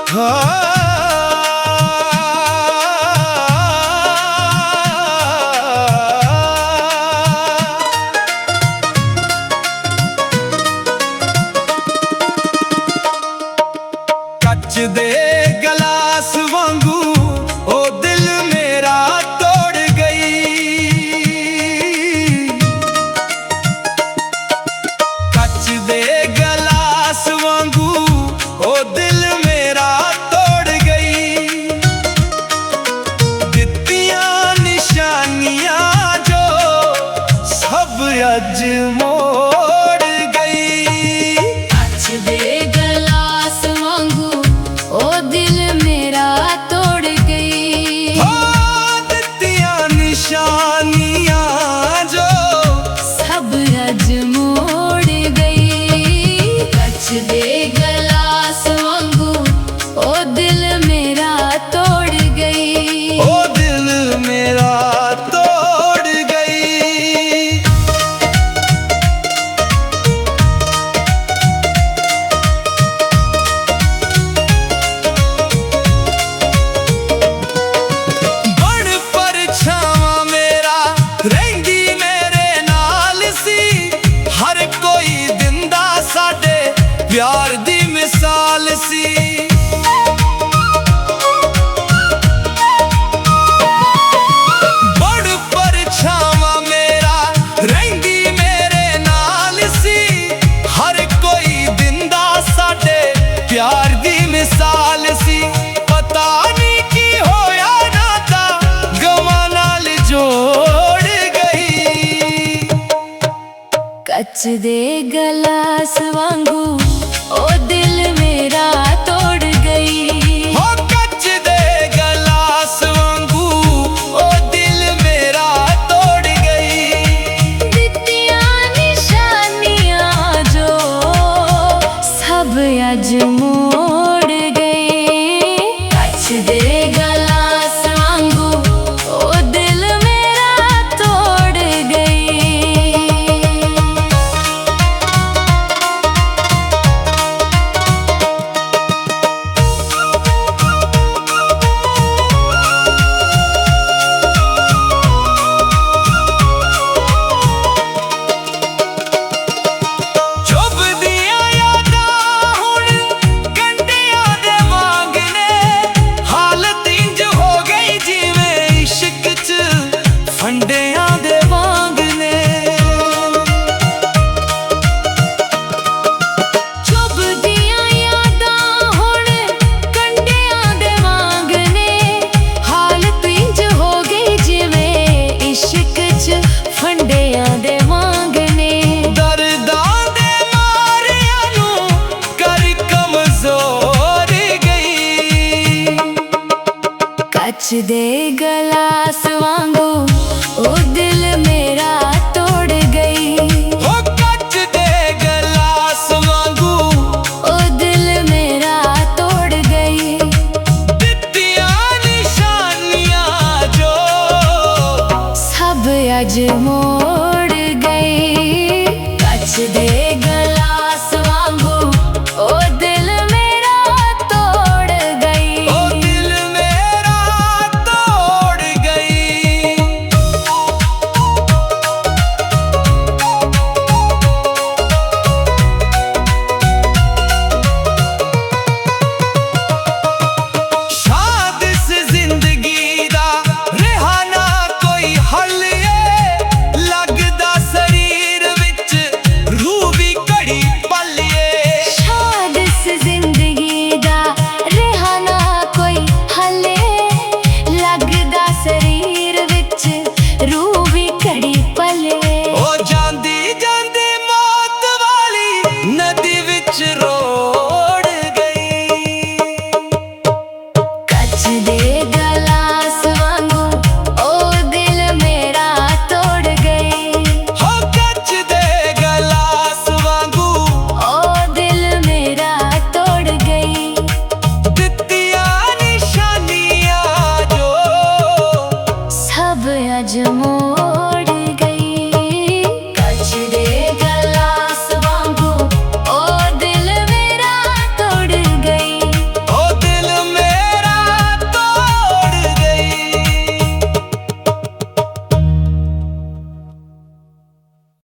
कच दे गलास वांगू ओ दिल मेरा तोड़ गई। कच दे गलास वांगू ओ दिल मेरा तोड़ गई। दित्तियां निशानियां जो सब अज मोड़ गई। कच दे गलास वांगू ओ दिल मेरा तोड़ गई। दित्तियां निशानियां जो सब अज मोड़ गई। कच दे गलास वांगू ओ दिल मेरा तोड़ गई। ओ दिल मेरा तोड़ गई। बड़ परछावां मेरा रहिंदी मेरे नाल सी। हर कोई दिंदा साडे प्यार दी मिसाल सी। बड़ परछावां मेरा रहिंदी मेरे नाल सी। हर कोई दिंदा साडे प्यार दी मिसाल सी। पता नहीं की होया नाता गवां नाल जोड़ गई। कच दे गलास वांगू ओ दिल मेरा तोड़ गई। हो कच दे गलास वांगू ओ दिल मेरा तोड़ गई। दित्तियां निशानियां जो सब अज मोड़ गई। कच दे गलास वांगू ओ दिल मेरा तोड़ गई। चुभदियां यादां हुण कंढियां दे वांग ने। हालत इंज हो गई जिवें इश्क च फंडियां दे वांग ने। चुभदियां यादां हुण कंढियां दे वांग ने। हालत इंज हो गई जिवें इश्क च फंडियां दे वांग ने। दर्दां दे मारियां नूं कर कमजोर गई। कच दे गलास वांगू